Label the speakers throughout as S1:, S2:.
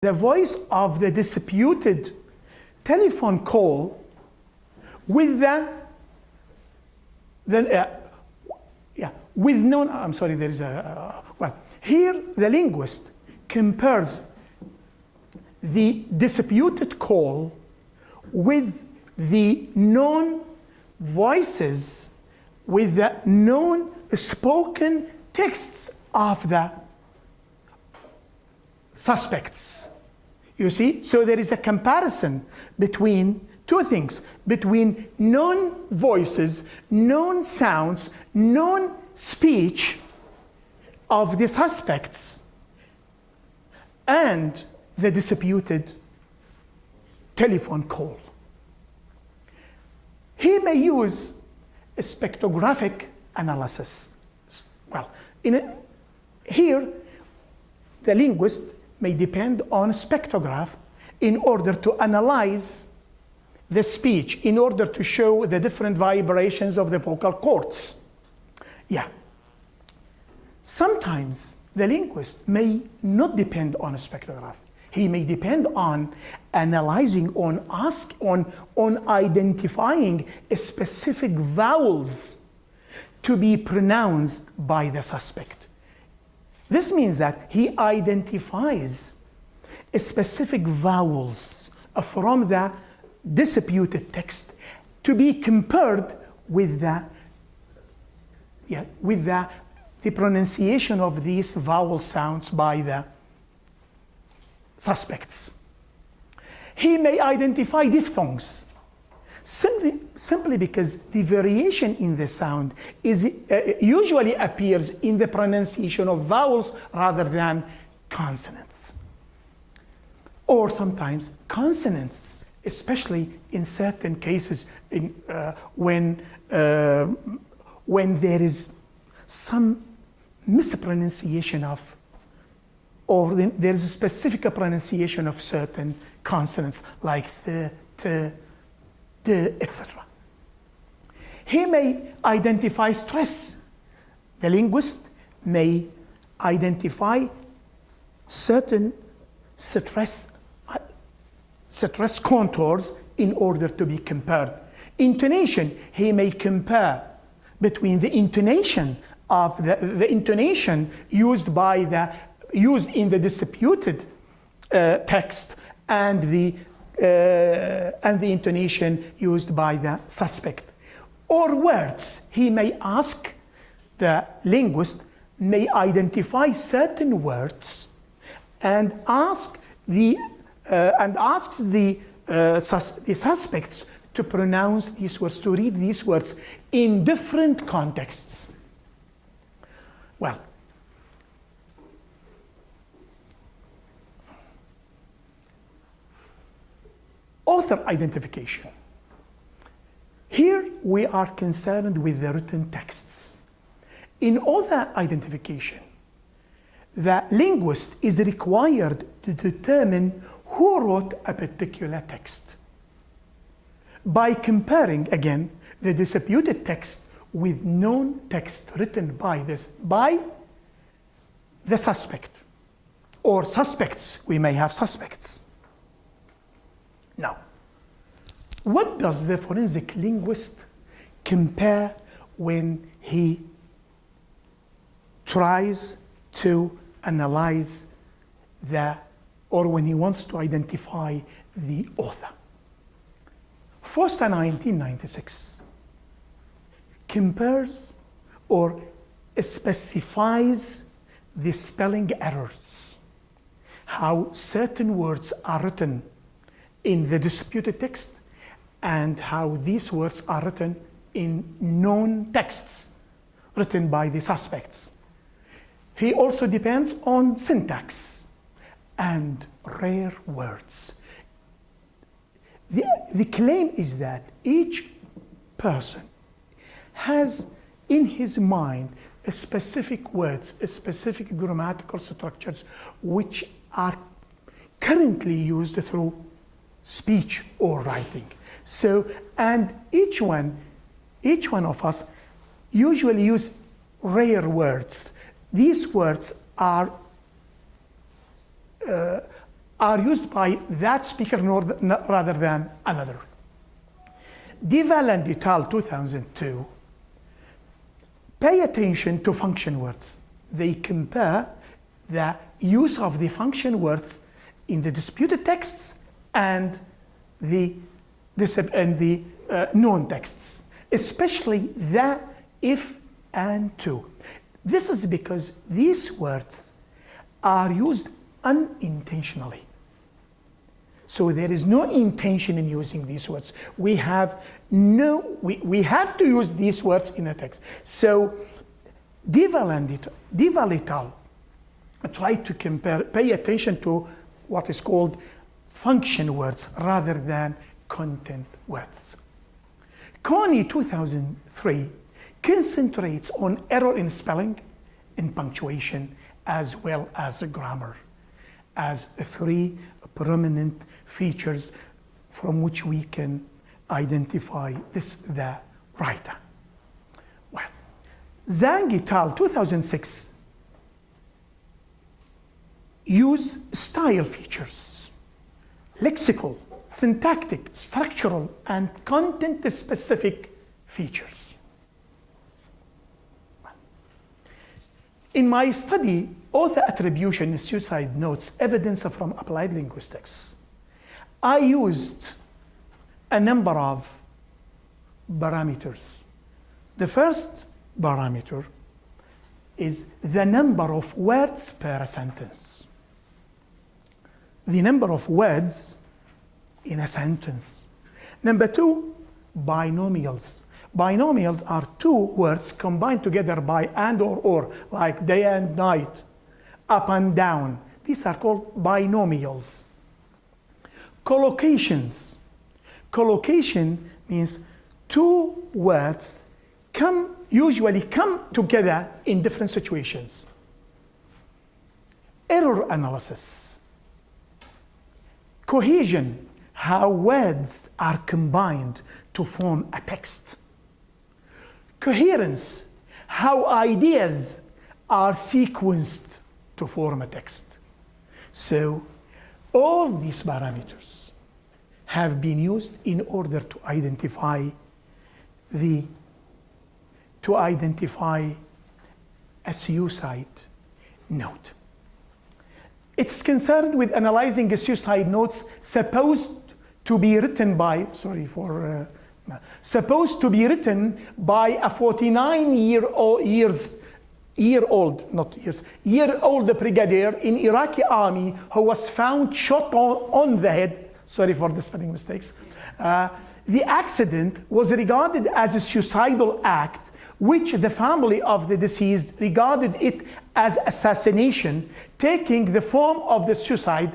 S1: the voice of the disputed telephone call with with known, I'm sorry, there is here the linguist compares the disputed call with the known voices, with the known spoken texts of the suspects. You see? So there is a comparison between two things, between known voices, known sounds, known speech of the suspects and the disputed telephone call. He may use a spectrographic analysis. Well, here, the linguist may depend on spectrograph in order to analyze the speech, in order to show the different vibrations of the vocal cords. Yeah. Sometimes the linguist may not depend on a spectrograph. He may depend on analyzing, on identifying specific vowels to be pronounced by the suspect. This means that he identifies specific vowels from the disputed text to be compared with the pronunciation of these vowel sounds by the suspects. He may identify diphthongs simply because the variation in the sound usually appears in the pronunciation of vowels rather than consonants. Or sometimes consonants, especially in certain cases when there is some mispronunciation of, or there is a specific pronunciation of certain consonants like the, t, etc. He may identify stress. The linguist may identify certain stress contours in order to be compared. Intonation, he may compare between the intonation of the intonation used in the disputed text and the intonation used by the suspect. Or words, he may ask, the linguist may identify certain words and asks the suspects to pronounce these words, to read these words in different contexts. Well, author identification. Here we are concerned with the written texts. In author identification, the linguist is required to determine who wrote a particular text by comparing, again, the disputed text with known text written by the suspect, or suspects. We may have suspects. Now, what does the forensic linguist compare when he tries to analyze or when he wants to identify the author? Foster, 1996, compares or specifies the spelling errors, how certain words are written in the disputed text and how these words are written in known texts written by the suspects. He also depends on syntax and rare words. The claim is that each person has in his mind specific words, specific grammatical structures which are currently used through speech or writing. So, and each one of us usually use rare words. These words are are used by that speaker rather than another. Deval and et al. 2002 pay attention to function words. They compare the use of the function words in the disputed texts and the known texts, especially the, if, and to. This is because these words are used unintentionally. So there is no intention in using these words. We have to use these words in a text. So Deval et al. Try to pay attention to what is called function words rather than content words. Coney 2003 concentrates on error in spelling, in punctuation, as well as grammar, as three prominent features from which we can identify the writer. Well, Zhang et al. 2006 use style features, lexical, syntactic, structural, and content-specific features. In my study, author attribution and suicide notes, evidence from applied linguistics, I used a number of parameters. The first parameter is the number of words per sentence. The number of words in a sentence. Number two, binomials. Binomials are two words combined together by and or, like day and night, up and down. These are called binomials. Collocations. Collocation means two words usually come together in different situations. Error analysis. Cohesion, how words are combined to form a text. Coherence, how ideas are sequenced to form a text. So all these parameters have been used in order to identify a suicide note. It's concerned with analyzing a suicide notes supposed to be written by, supposed to be written by a 49-year-old brigadier in Iraqi army who was found shot on the head. Sorry for the spelling mistakes. The accident was regarded as a suicidal act, which the family of the deceased regarded it as assassination, taking the form of the suicide,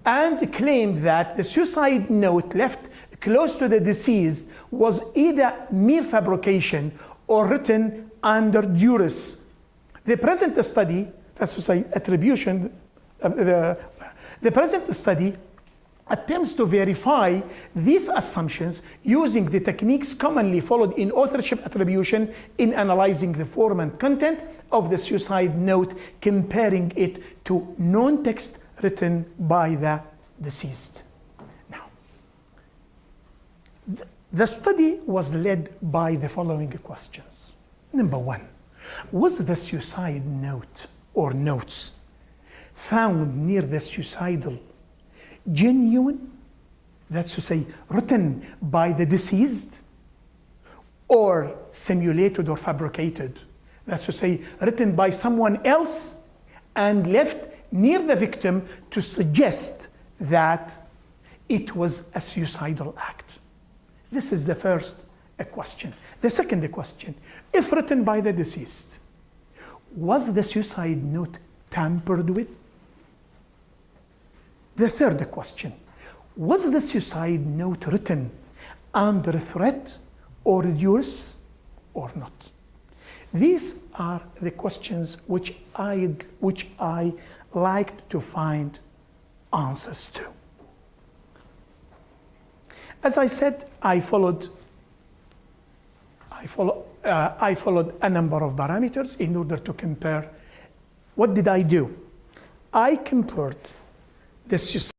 S1: and claimed that the suicide note left close to the deceased was either mere fabrication or written under duress. The present study, that's to say attribution, the present study attempts to verify these assumptions using the techniques commonly followed in authorship attribution in analyzing the form and content of the suicide note, comparing it to known text written by the deceased. Now, the study was led by the following questions. Number one, was the suicide note or notes found near the suicidal genuine, that's to say, written by the deceased, or simulated or fabricated, that's to say, written by someone else and left near the victim to suggest that it was a suicidal act? This is the first question. The second question, if written by the deceased, was the suicide note tampered with? The third question, was the suicide note written under threat or duress or not? These are the questions which I liked to find answers to. As I said, I followed a number of parameters in order to compare. What did I do? I compared the suicide